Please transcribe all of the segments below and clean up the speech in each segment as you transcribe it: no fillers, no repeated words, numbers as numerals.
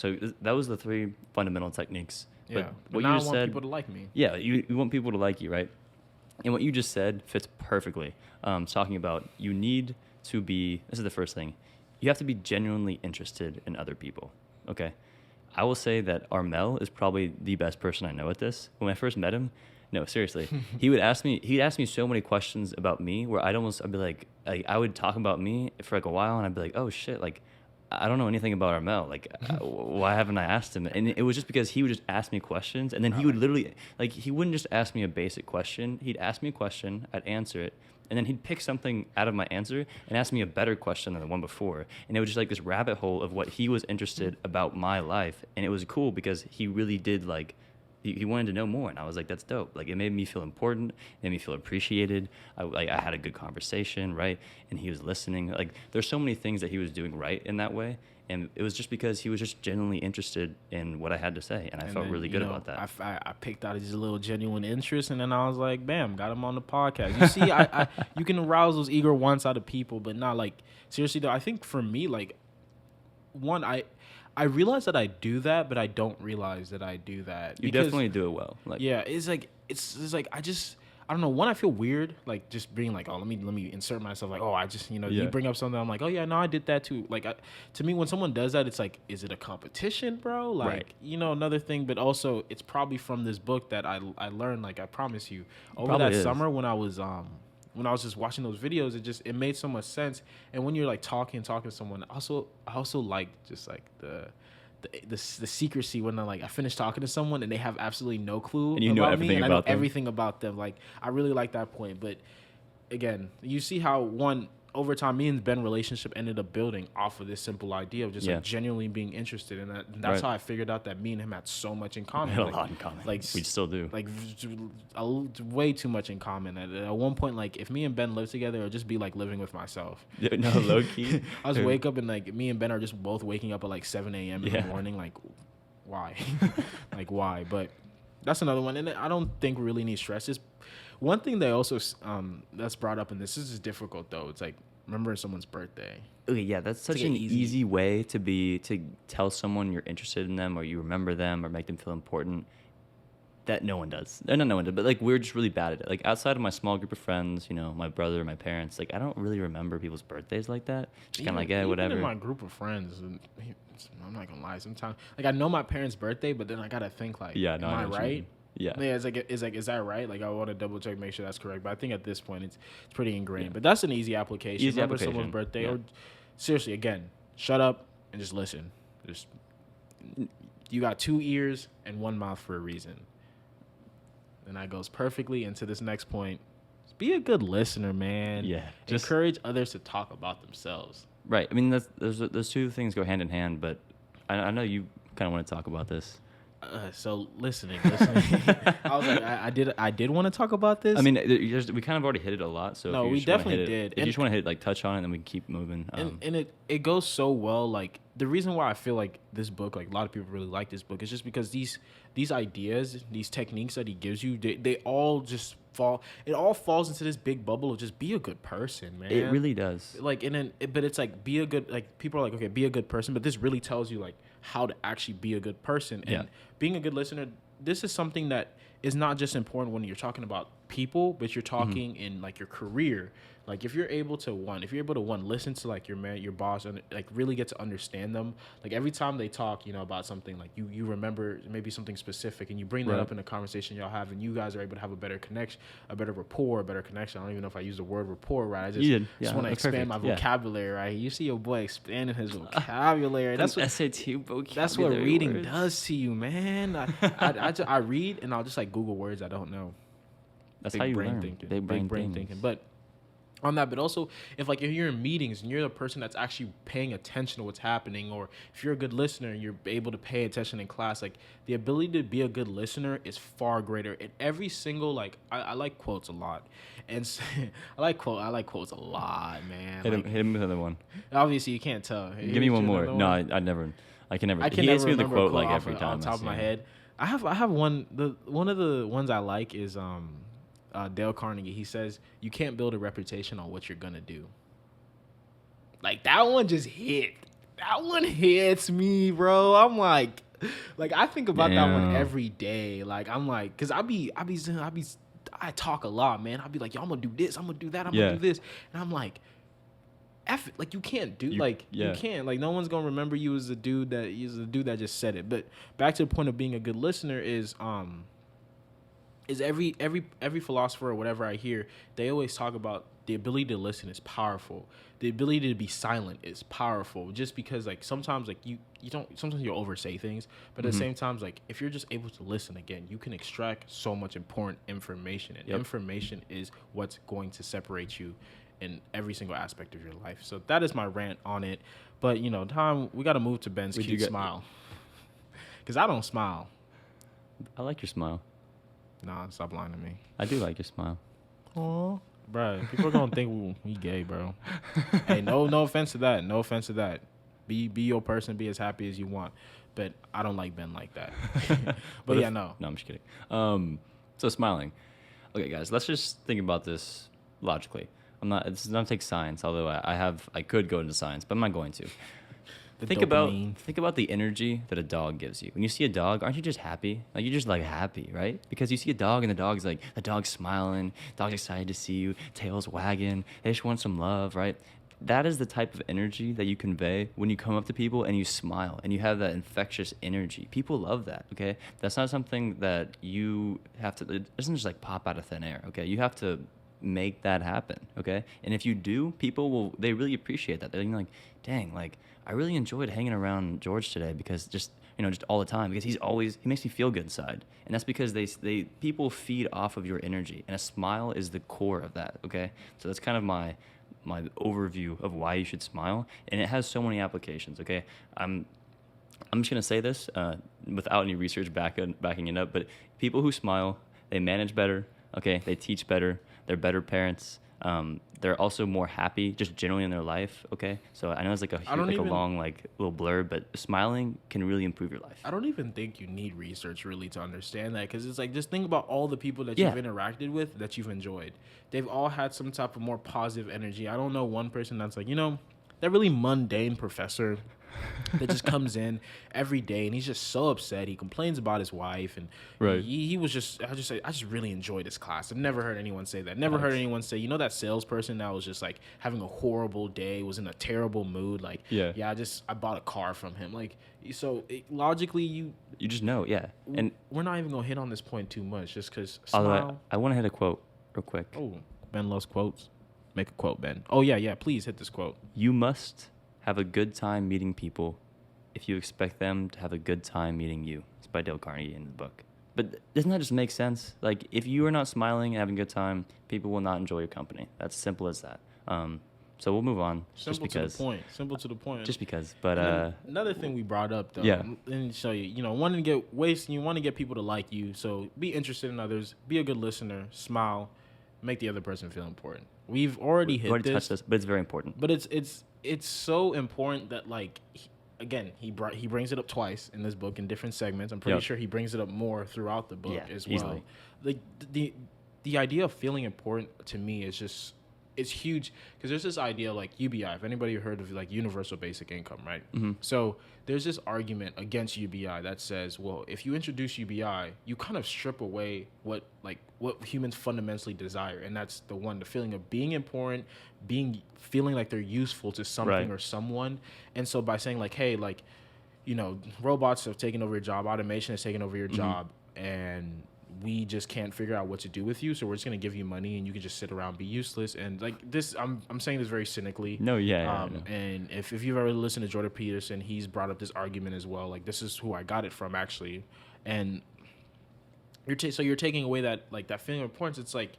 So that was the 3 fundamental techniques. Yeah. But But what now you I just want said, people to like me. yeah, you want people to like you, right? And what you just said fits perfectly. Talking about you need to be, this is the first thing, you have to be genuinely interested in other people, okay? I will say that Armel is probably the best person I know at this. When I first met him, no, seriously, he'd ask me so many questions about me where I'd be like, I would talk about me for like a while and I'd be like, oh shit, like, I don't know anything about Armel. Like, why haven't I asked him? And it was just because he would just ask me questions, and then he would literally, like, he wouldn't just ask me a basic question. He'd ask me a question, I'd answer it, and then he'd pick something out of my answer and ask me a better question than the one before. And it was just like this rabbit hole of what he was interested about my life, and it was cool because he really did like. He wanted to know more, and I was like, "That's dope." Like, it made me feel important, it made me feel appreciated. I had a good conversation, right? And he was listening. Like, there's so many things that he was doing right in that way, and it was just because he was just genuinely interested in what I had to say, and I felt then, really good about that. I picked out his little genuine interest, and then I was like, bam, got him on the podcast. You see, I you can arouse those eager wants out of people, but not like, seriously though. I think for me, like, one, I realize that I do that, but I don't realize that I do that. You definitely do it well. Like, yeah, it's like I don't know. One, I feel weird, like just being like, oh, let me insert myself. Like, oh, I just you bring up something, I'm like, oh yeah, no, I did that too. Like, to me, when someone does that, it's like, is it a competition, bro? Like, right. Another thing, but also it's probably from this book that I learned. Like, I promise you, over Probably that is. summer when I was just watching those videos, it made so much sense. And when you're like talking to someone, I also like just like the secrecy when I finish talking to someone and they have absolutely no clue And you know about everything me, and about I know them. everything about them. Like, I really like that point. But again, you see how over time, me and Ben's relationship ended up building off of this simple idea of just like genuinely being interested in that. And that's how I figured out that me and him had so much in common. We had a lot in common. Like, we still do. Like, way too much in common. At one point, like, if me and Ben lived together, it would just be like living with myself. No, low key. I was wake up and like me and Ben are just both waking up at like 7 a.m. in the morning. Like, why? Like, why? But that's another one. And I don't think we really need stress. Is one thing they also that's brought up, and this is difficult though. It's like remembering someone's birthday. Okay, yeah, that's such an easy way to tell someone you're interested in them or you remember them or make them feel important. That no one does. Not no one does, but like we're just really bad at it. Like outside of my small group of friends, my brother, my parents, like I don't really remember people's birthdays like that. Just kind of like, whatever. In my group of friends, I'm not gonna lie. Sometimes, like I know my parents' birthday, but then I gotta think like, am I right? Yeah. Is that right? Like I want to double check, make sure that's correct. But I think at this point it's pretty ingrained. Yeah. But that's an easy application. Remember someone's birthday, or seriously, again, shut up and just listen. You got 2 ears and 1 mouth for a reason. And that goes perfectly into this next point. Just be a good listener, man. Yeah. Encourage others to talk about themselves. Right. I mean, those two things go hand in hand, but I know you kind of want to talk about this. So listening. I was like, I did want to talk about this. I mean, we kind of already hit it a lot. So no, we definitely did. If you just want to hit touch on it, then we can keep moving. And it goes so well. Like the reason why I feel like this book, like a lot of people really like this book, is just because these ideas, these techniques that he gives you, they all just fall. It all falls into this big bubble of just be a good person, man. It really does. Like but it's like be a good, like people are like, okay, be a good person, but this really tells you like how to actually be a good person. And being a good listener, this is something that is not just important when you're talking about people, but you're talking in like your career. Like if you're able to listen to like your boss and like really get to understand them. Like every time they talk, about something, like you remember maybe something specific and you bring that up in a conversation y'all have, and you guys are able to have a better connection, a better rapport, a better connection. I don't even know if I use the word rapport right. I just want to expand my vocabulary, right? You see your boy expanding his vocabulary. That's what SAT vocabulary. That's what reading does to you, man. I read and I'll just like Google words I don't know. That's how you learn. Big brain thinking. But on that, but also if you're in meetings and you're the person that's actually paying attention to what's happening, or if you're a good listener and you're able to pay attention in class, like the ability to be a good listener is far greater. In every single I like quotes a lot, and I like quotes a lot, man. Hit him with another one. Obviously, you can't tell. Give me one more. No, I never. I can never. He hits me with the quote like every time. On top of my head, I have one. One of the ones I like is Dale Carnegie. He says, you can't build a reputation on what you're gonna do. Like that one just hit. That one hits me, bro. I'm like I think about that one Damn. every day. Like I'm like, cause I talk a lot, man. I'll be like, yo, I'm gonna do this, I'm gonna do that, I'm gonna Yeah. do this, and I'm like, F it. Like you can't do you Yeah. can't, like, no one's gonna remember you as the dude that just said it. But back to the point of being a good listener is every philosopher or whatever I hear, they always talk about the ability to listen is powerful. The ability to be silent is powerful. Just because like sometimes like you don't, sometimes you'll oversay things, but at the same time, like if you're just able to listen again, you can extract so much important information, and information is what's going to separate you in every single aspect of your life. So that is my rant on it. But you know, Tom, we got to move to Ben's cute smile, because I don't smile. I like your smile. Nah, stop lying to me. I do like your smile. Aw. Bro, people are gonna think we gay, bro. Hey, no offense to that. No offense to that. Be your person. Be as happy as you want. But I don't like Ben like that. But yeah, no. No, I'm just kidding. So smiling. Okay, guys, let's just think about this logically. It's not take science, although I could go into science, but I'm not going to. Think about the energy that a dog gives you. When you see a dog, aren't you just happy? Like you're just like happy, right? Because you see a dog and the dog's smiling, dog's excited to see you, tail's wagging, they just want some love, right? That is the type of energy that you convey when you come up to people and you smile and you have that infectious energy. People love that, okay? That's not something that you have to, it doesn't just like pop out of thin air, okay? You have to make that happen, okay? And if you do, they really appreciate that. They're like, dang, like, I really enjoyed hanging around George today because just all the time, because he makes me feel good inside. And that's because people feed off of your energy, and a smile is the core of that, okay? So that's kind of my overview of why you should smile, and it has so many applications, okay? I'm just going to say this without any research backing it up, but people who smile, they manage better, okay? They teach better, they're better parents. They're also more happy just generally in their life, okay? So I know it's like a long like little blurb, but smiling can really improve your life. I don't even think you need research really to understand that, because it's like, just think about all the people that you've interacted with that you've enjoyed. They've all had some type of more positive energy. I don't know one person that's like, that really mundane professor that just comes in every day and he's just so upset. He complains about his wife, and he was just, I just really enjoyed this class. I've never heard anyone say that. Never heard anyone say, that salesperson that was just like having a horrible day, was in a terrible mood. Like, I bought a car from him. Like, so logically, you just know, And we're not even gonna hit on this point too much, just because. I want to hit a quote real quick. Oh, Ben loves quotes. Make a quote, Ben. Oh yeah. Please hit this quote. You must have a good time meeting people if you expect them to have a good time meeting you. It's by Dale Carnegie in the book. But doesn't that just make sense? Like, if you are not smiling and having a good time, people will not enjoy your company. That's simple as that. So we'll move on. Simple to the point. Just because. But another thing we brought up though, and show you, wanting to you want to get people to like you. So be interested in others. Be a good listener. Smile. Make the other person feel important. We've already touched this, but it's very important. But it's so important that, like, he brings it up twice in this book in different segments. I'm pretty sure he brings it up more throughout the book as well. Easily. Like the idea of feeling important to me is just, it's huge, because there's this idea like UBI. If anybody heard of like universal basic income, right? Mm-hmm. So there's this argument against UBI that says, well, if you introduce UBI, you kind of strip away what humans fundamentally desire, and that's the feeling of being important, feeling like they're useful to something or someone. And so by saying like, hey, like, robots have taken over your job, automation has taken over your job, and we just can't figure out what to do with you, so we're just going to give you money and you can just sit around, be useless. And like this, I'm saying this very cynically. No. And if you've ever listened to Jordan Peterson, he's brought up this argument as well. Like, this is who I got it from, actually. And you're taking away that feeling of importance. It's like,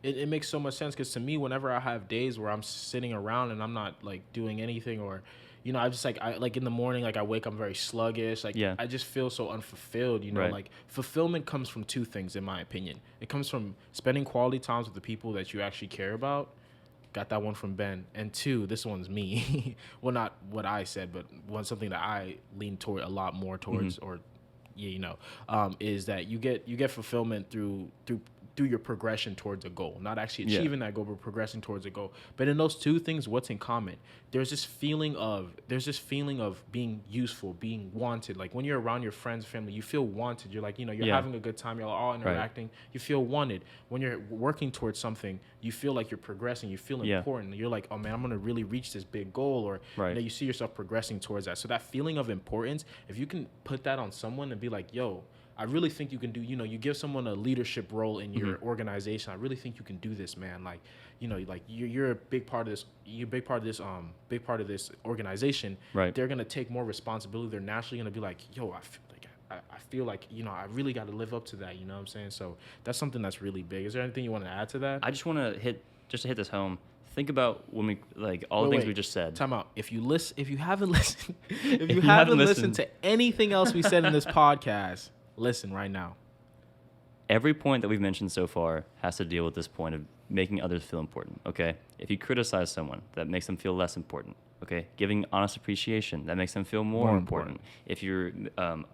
it makes so much sense, because to me, whenever I have days where I'm sitting around and I'm not like doing anything, or I just like in the morning, like I wake up very sluggish. Like, I just feel so unfulfilled, Like, fulfillment comes from two things, in my opinion. It comes from spending quality times with the people that you actually care about. Got that one from Ben. And two, this one's me. Well, not what I said, but something that I lean toward a lot more towards, or is that you get fulfillment through through your progression towards a goal, not actually Yeah. achieving that goal, but progressing towards a goal. But in those two things, what's in common? There's this feeling of being useful, being wanted. Like when you're around your friends, family, you feel wanted. You're like, you're Yeah. having a good time. You're all interacting. You feel wanted. When you're working towards something, you feel like you're progressing. You feel Yeah. important. You're like, oh man, I'm gonna really reach this big goal, or Right. you see yourself progressing towards that. So that feeling of importance, if you can put that on someone and be like, yo, I really think you can do, you give someone a leadership role in your organization. I really think you can do this, man. Like, like you're a big part of this. You're a big part of this organization. Right. They're going to take more responsibility. They're naturally going to be like, yo, I feel like, I really got to live up to that. You know what I'm saying? So that's something that's really big. Is there anything you want to add to that? I just want to hit this home. Think about when we all the things we just said. Time out. If you haven't listened, if you haven't listened to anything else we said in this podcast, listen right now. Every point that we've mentioned so far has to deal with this point of making others feel important, okay? If you criticize someone, that makes them feel less important, okay? Giving honest appreciation, that makes them feel more important. If you're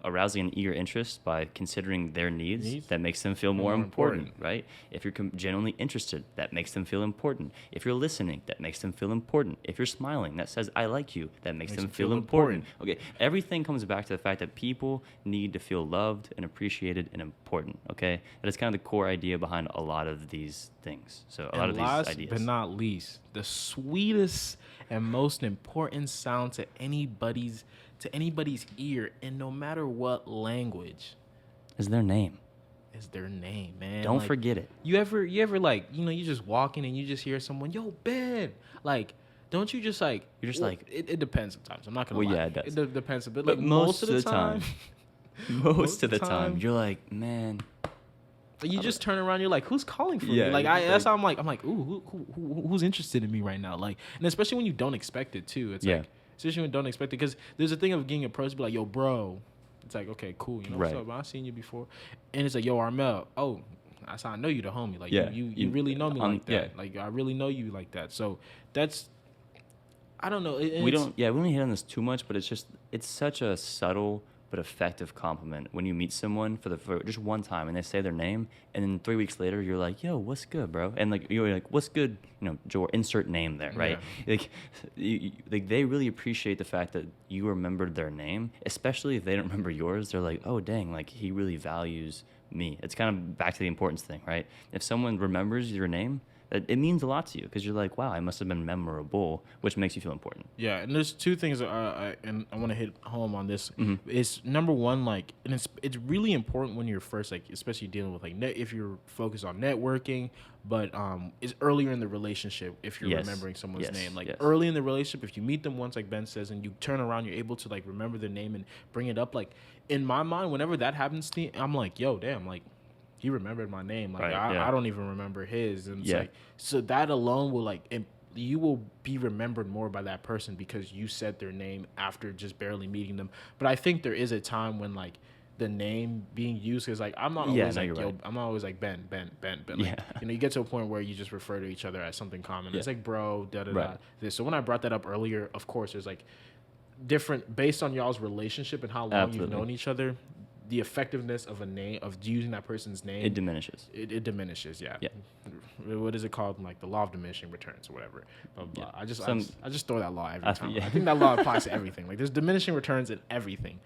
arousing an eager interest by considering their needs, that makes them feel more important, right? If you're genuinely interested, that makes them feel important. If you're listening, that makes them feel important. If you're smiling, that says, I like you, that makes them feel important. Okay, everything comes back to the fact that people need to feel loved and appreciated and important, okay? That is kind of the core idea behind a lot of these things. So a lot of these ideas. Last but not least, the sweetest and most important sound to anybody's ear, and no matter what language, is their name. Is their name, man. Don't forget it. You ever like, you're just walking and you just hear someone, yo, Ben. Like, don't you just like, you're just like, it depends sometimes. I'm not gonna lie. Yeah, it does. It depends a bit. But like most of the time, most of the time, you're like, man. You just turn around, you're like, who's calling for me? Like, that's how I'm like, ooh, who's interested in me right now? Like, and especially when you don't expect it too. It's like, especially when you don't expect it, because there's a thing of getting approached, be like, yo, bro. It's like, okay, cool, what's up? I've seen you before, and it's like, yo, Armel, oh, that's how I know you, the homie. Like, you really know me like that. Yeah. Like, I really know you like that. So that's, I don't know. We don't hit on this too much, but it's such a subtle but effective compliment when you meet someone for just one time and they say their name, and then 3 weeks later you're like, yo, what's good, bro? And like you're like, what's good, Joe, insert name there, right? Like they really appreciate the fact that you remembered their name, especially if they don't remember yours. They're like, oh dang, like he really values me. It's kind of back to the importance thing, right? If someone remembers your name, it means a lot to you, because you're like, wow, I must have been memorable, which makes you feel important. Yeah, and there's two things and I want to hit home on this. It's number one, like, and it's really important when you're first, like, especially dealing with like if you're focused on networking, but it's earlier in the relationship if you're remembering someone's name. Like early in the relationship, if you meet them once, like Ben says, and you turn around, you're able to like remember their name and bring it up. Like in my mind, whenever that happens to me, I'm like, yo, damn, like, he remembered my name. Like, I don't even remember his. And it's like, so that alone will like, you will be remembered more by that person because you said their name after just barely meeting them. But I think there is a time when like the name being used is like, I'm not always like, yo, I'm not always like Ben. Like, you get to a point where you just refer to each other as something common. It's like, bro, da. This. So when I brought that up earlier, of course, there's like different, based on y'all's relationship and how long you've known each other, the effectiveness of a name, of using that person's name, it diminishes. It diminishes, yeah. What is it called? Like the law of diminishing returns or whatever. Blah, blah. I just throw that law every time. I think that law applies to everything. Like there's diminishing returns in everything.